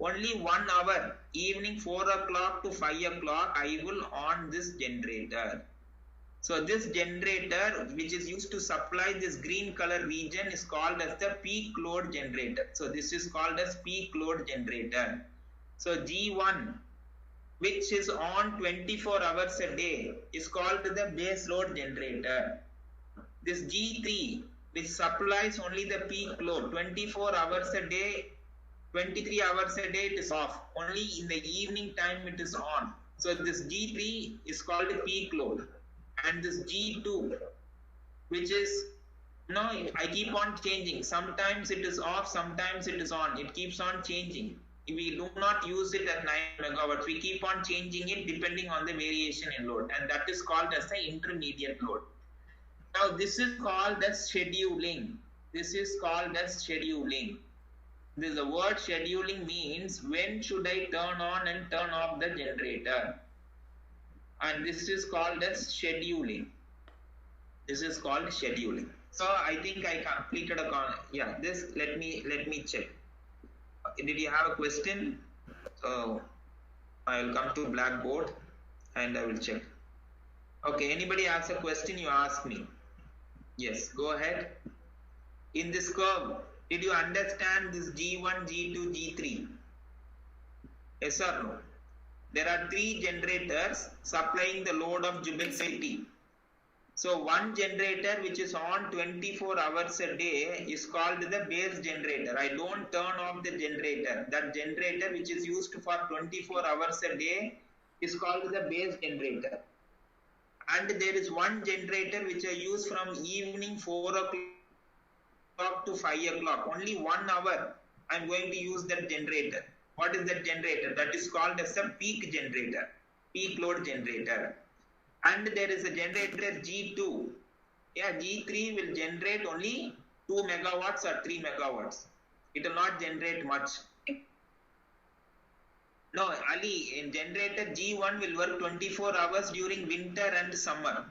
Only 1 hour, evening 4 o'clock to 5 o'clock, I will on this generator. So this generator, which is used to supply this green color region, is called as the peak load generator. So this is called as peak load generator. So G1, which is on 24 hours a day, is called the base load generator. This G3, which supplies only the peak load, 24 hours a day, 23 hours a day it is off. Only in the evening time it is on. So this G3 is called peak load. And this G2, which is, I keep on changing. Sometimes it is off, sometimes it is on. It keeps on changing. We do not use it at 9 megawatts. We keep on changing it depending on the variation in load. And that is called as the intermediate load. Now this is called as scheduling. This is called as scheduling. The word scheduling means when should I turn on and turn off the generator. And this is called as scheduling. This is called scheduling. So I think I completed let me check. Did you have a question? So I will come to Blackboard and I will check. Okay, anybody has a question, you ask me. Yes, go ahead. In this curve, did you understand this G1, G2, G3? Yes or no? There are 3 generators supplying the load of Jubil City. So one generator which is on 24 hours a day is called the base generator. I don't turn off the generator. That generator which is used for 24 hours a day is called the base generator. And there is one generator which I use from evening 4 o'clock to 5 o'clock. Only 1 hour I am going to use that generator. What is that generator? That is called as a peak generator, peak load generator. And there is a generator G2. Yeah, G3 will generate only 2 megawatts or 3 megawatts. It will not generate much. No, Ali, in generator G1 will work 24 hours during winter and summer.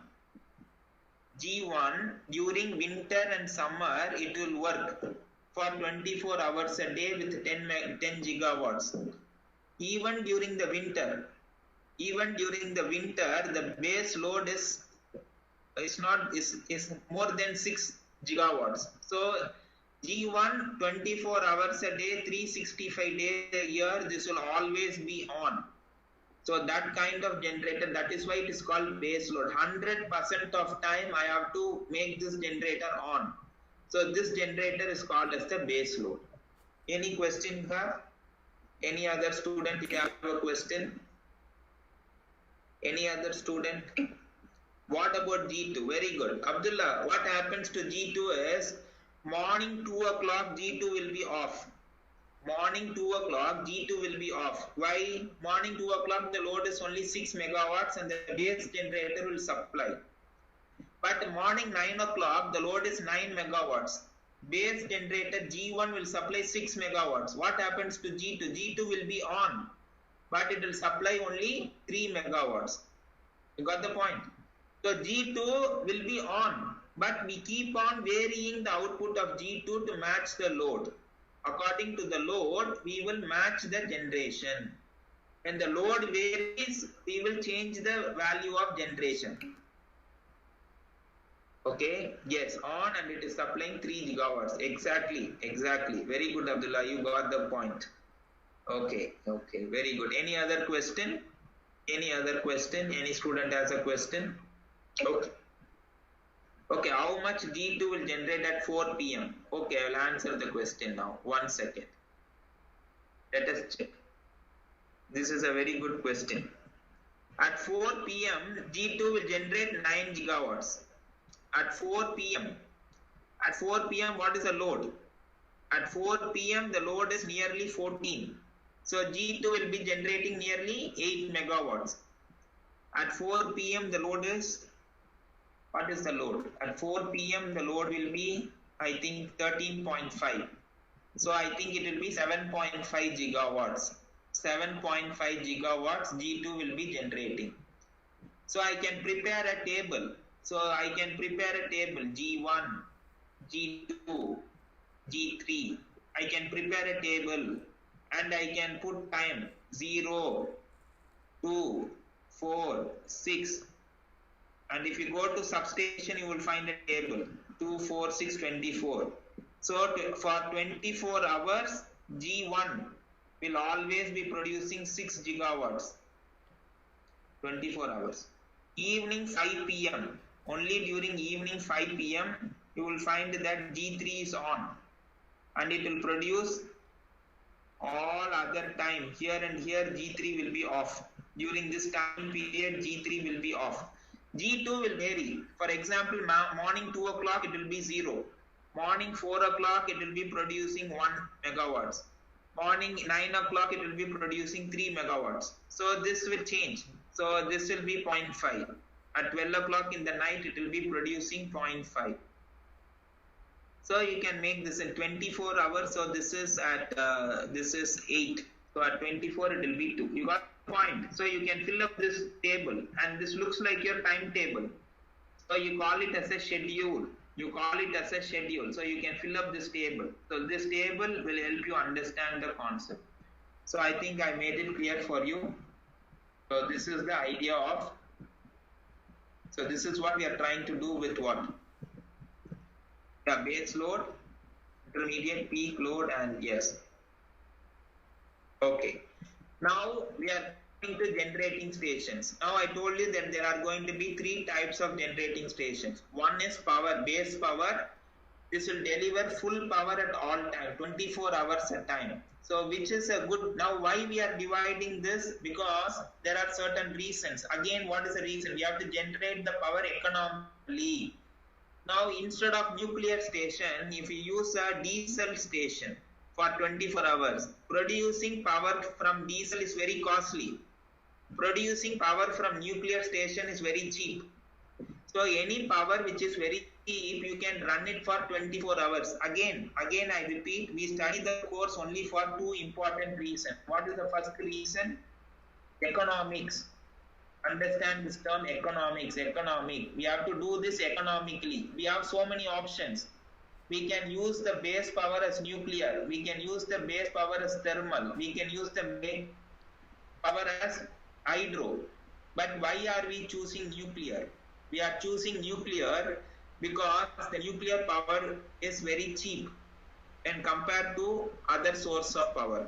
G1 during winter and summer it will work for 24 hours a day with 10 gigawatts. Even during the winter, the base load is more than 6 gigawatts. So G1 24 hours a day, 365 days a year, this will always be on. So that kind of generator, that is why it is called base load. 100% of time I have to make this generator on. So this generator is called as the base load. Any question here? Any other student, if you have a question? Any other student? What about G2? Very good. Abdullah, what happens to G2 is morning 2 o'clock G2 will be off. Morning 2 o'clock G2 will be off. Why? Morning 2 o'clock the load is only 6 megawatts and the base generator will supply. But morning 9 o'clock the load is 9 megawatts. Base generator G1 will supply 6 megawatts. What happens to G2? G2 will be on, but it will supply only 3 megawatts. You got the point? So G2 will be on, but we keep on varying the output of G2 to match the load. According to the load, we will match the generation. When the load varies, we will change the value of generation. Okay, yes, on, and it is supplying 3 gigawatts. Exactly. Very good, Abdullah. You got the point. Okay, very good. Any other question? Any student has a question? Okay, how much G2 will generate at 4 p.m.? Okay, I will answer the question now. 1 second. Let us check. This is a very good question. At 4 p.m., G2 will generate 9 gigawatts. At 4 p.m., what is the load? At 4 p.m., the load is nearly 14. So G2 will be generating nearly 8 megawatts. At 4 p.m., the load is, what is the load? At 4 p.m., the load will be, I think, 13.5. So I think it will be 7.5 gigawatts. 7.5 gigawatts G2 will be generating. So I can prepare a table. G1, G2, G3. I can prepare a table and I can put time 0, 2, 4, 6. And if you go to substation, you will find a table 2, 4, 6, 24. So for 24 hours, G1 will always be producing 6 gigawatts. 24 hours. Evening 5 p.m. Only during evening 5 p.m. you will find that G3 is on. And it will produce all other time. Here and here G3 will be off. During this time period, G3 will be off. G2 will vary. For example, morning 2 o'clock it will be 0. Morning 4 o'clock it will be producing 1 megawatts. Morning 9 o'clock it will be producing 3 megawatts. So this will change. So this will be 0.5. At 12 o'clock in the night it will be producing 0.5. So you can make this in 24 hours. So this is at this is 8. So at 24 it will be 2. You got the point. So you can fill up this table, and this looks like your timetable. So you call it as a schedule. So you can fill up this table. So this table will help you understand the concept. So I think I made it clear for you. So this is the idea of. So this is what we are trying to do with what? The base load, intermediate, peak load, and yes. Okay. Now we are going to generating stations. Now I told you that there are going to be 3 types of generating stations. One is power, base power. This will deliver full power at all time, 24 hours a time. So which is a good, now why we are dividing this? Because there are certain reasons. Again, what is the reason? We have to generate the power economically. Now instead of nuclear station, if you use a diesel station for 24 hours, producing power from diesel is very costly. Producing power from nuclear station is very cheap. So any power which is very cheap, you can run it for 24 hours. Again I repeat, we study the course only for 2 important reasons. What is the first reason? Economics. Understand this term, economics. We have to do this economically. We have so many options. We can use the base power as nuclear. We can use the base power as thermal. We can use the base power as hydro. But why are we choosing nuclear? We are choosing nuclear because the nuclear power is very cheap when compared to other source of power.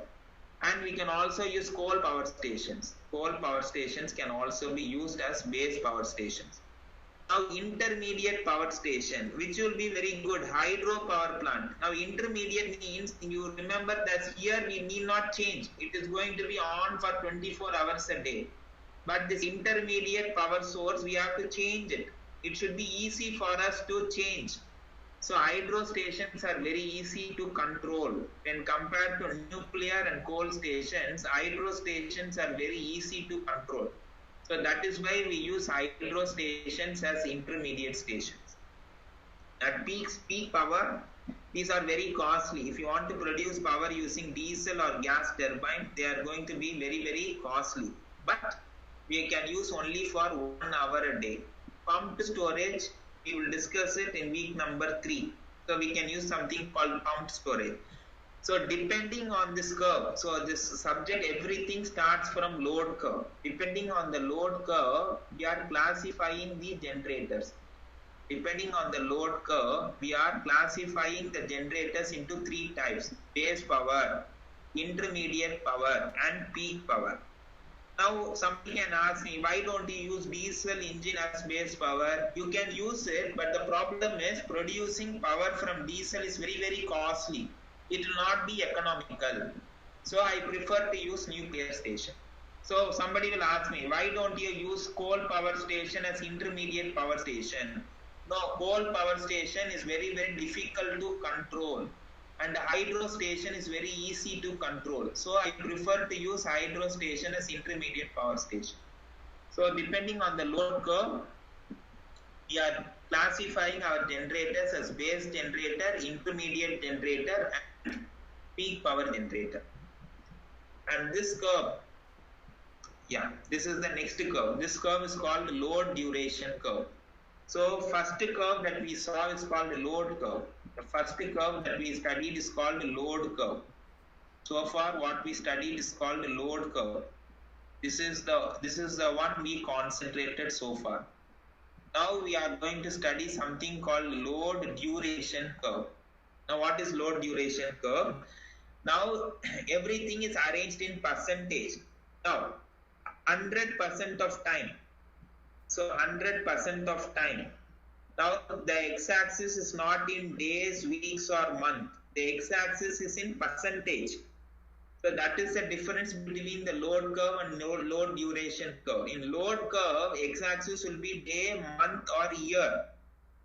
And we can also use coal power stations. Coal power stations can also be used as base power stations. Now intermediate power station, which will be very good, hydro power plant. Now intermediate means, you remember that here we need not change. It is going to be on for 24 hours a day. But this intermediate power source, we have to change it. It should be easy for us to change. So hydro stations are very easy to control. When compared to nuclear and coal stations, hydro stations are very easy to control. So that is why we use hydro stations as intermediate stations. At peak power, these are very costly. If you want to produce power using diesel or gas turbine, they are going to be very, very costly. But we can use only for 1 hour a day. Pumped storage, we will discuss it in week number 3. So we can use something called pumped storage. So depending on this curve, so this subject, everything starts from load curve. Depending on the load curve, we are classifying the generators. Depending on the load curve, we are classifying the generators into three types: base power, intermediate power, and peak power. Now somebody can ask me, why don't you use diesel engine as base power? You can use it, but the problem is producing power from diesel is very, very costly. It will not be economical. So I prefer to use nuclear station. So somebody will ask me, why don't you use coal power station as intermediate power station? No, coal power station is very, very difficult to control. And hydro station is very easy to control. So I prefer to use hydro station as intermediate power station. So depending on the load curve, we are classifying our generators as base generator, intermediate generator, and peak power generator. And this curve, this is the next curve. This curve is called load duration curve. So first curve that we saw is called load curve. The first curve that we studied is called load curve. So far what we studied is called load curve. This is the one we concentrated so far. Now we are going to study something called load duration curve. Now what is load duration curve? Now everything is arranged in percentage. Now 100% of time. So 100% of time. Now the x-axis is not in days, weeks or month. The x-axis is in percentage. So that is the difference between the load curve and load duration curve. In load curve, x-axis will be day, month or year.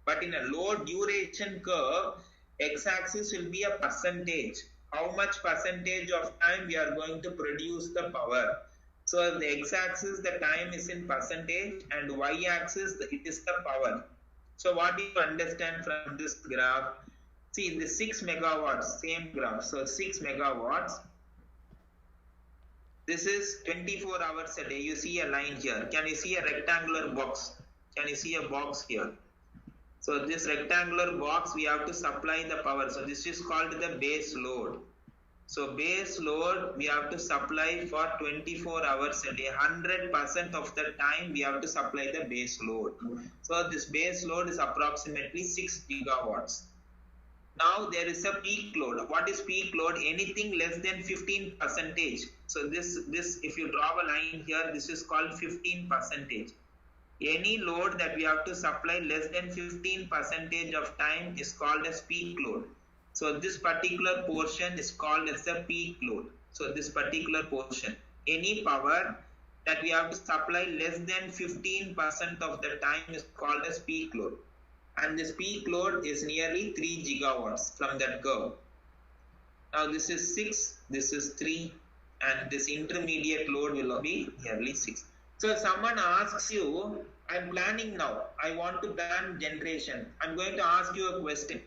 But in a load duration curve, x-axis will be a percentage. How much percentage of time we are going to produce the power. So the x-axis, the time is in percentage, and y-axis, it is the power. So what do you understand from this graph? See, the 6 megawatts, same graph. So 6 megawatts. This is 24 hours a day. You see a line here. Can you see a rectangular box? Can you see a box here? So this rectangular box, we have to supply the power. So this is called the base load. So base load, we have to supply for 24 hours a day. 100% of the time we have to supply the base load. So this base load is approximately 6 gigawatts. Now there is a peak load. What is peak load? Anything less than 15%. So this if you draw a line here, this is called 15%. Any load that we have to supply less than 15% of time is called as peak load. So this particular portion is called as a peak load. So this particular portion, any power that we have to supply less than 15% of the time is called as peak load. And this peak load is nearly 3 gigawatts from that curve. Now this is 6, this is 3, and this intermediate load will be nearly 6. So if someone asks you, I'm planning now, I want to plan generation. I'm going to ask you a question.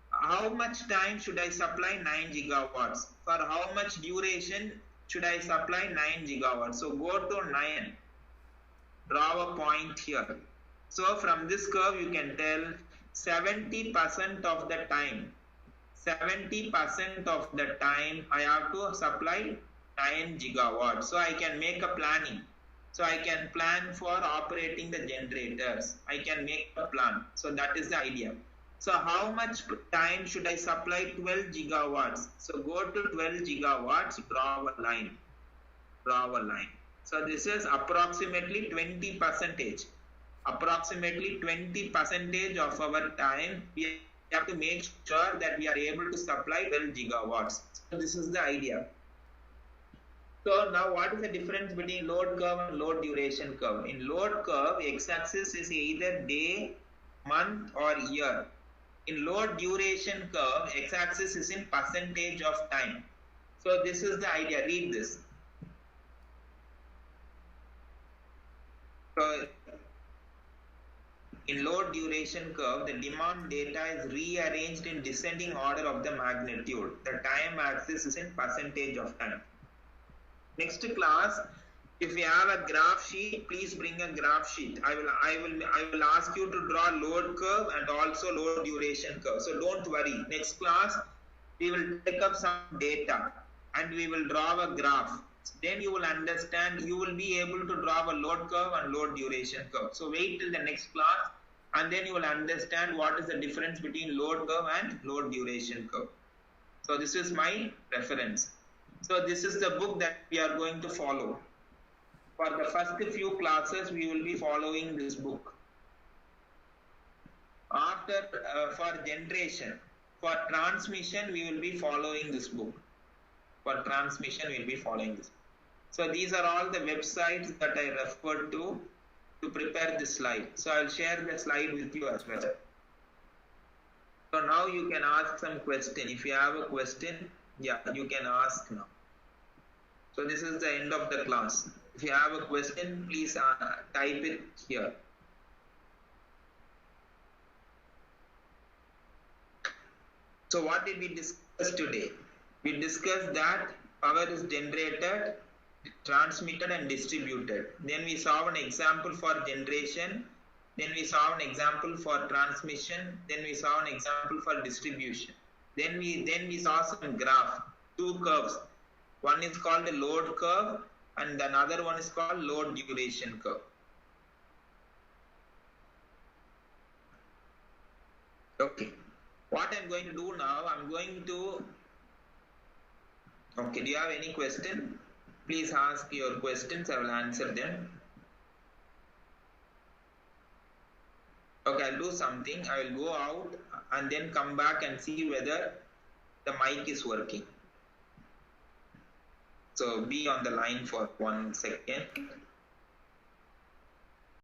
How much time should I supply 9 gigawatts? For how much duration should I supply 9 gigawatts? So go to 9. Draw a point here. So from this curve you can tell 70% of the time. 70% of the time I have to supply 9 gigawatts. So I can make a planning. So I can plan for operating the generators. I can make a plan. So that is the idea. So how much time should I supply 12 gigawatts? So go to 12 gigawatts, draw a line. Draw a line. So this is approximately 20%. Approximately 20% of our time, we have to make sure that we are able to supply 12 gigawatts. So this is the idea. So now what is the difference between load curve and load duration curve? In load curve, x-axis is either day, month or year. In load duration curve, x-axis is in percentage of time. So this is the idea. Read this. So in load duration curve, the demand data is rearranged in descending order of the magnitude. The time axis is in percentage of time. Next class, if you have a graph sheet, please bring a graph sheet. I will ask you to draw load curve and also load duration curve. So don't worry. Next class, we will take up some data and we will draw a graph. Then you will understand, you will be able to draw a load curve and load duration curve. So wait till the next class and then you will understand what is the difference between load curve and load duration curve. So this is my reference. So this is the book that we are going to follow. For the first few classes, we will be following this book. After, for generation, for transmission, we will be following this book. For transmission, we will be following this. So these are all the websites that I referred to prepare this slide. So I'll share the slide with you as well. So now you can ask some question. If you have a question, yeah, you can ask now. So this is the end of the class. If you have a question, please type it here. So what did we discuss today? We discussed that power is generated, transmitted and distributed. Then we saw an example for generation. Then we saw an example for transmission. Then we saw an example for distribution. Then we saw some graph, two curves. One is called the load curve and another one is called load duration curve. Okay. What I'm going to do now, okay, do you have any question? Please ask your questions, I will answer them. Okay, I'll do something. I will go out and then come back and see whether the mic is working. So be on the line for 1 second.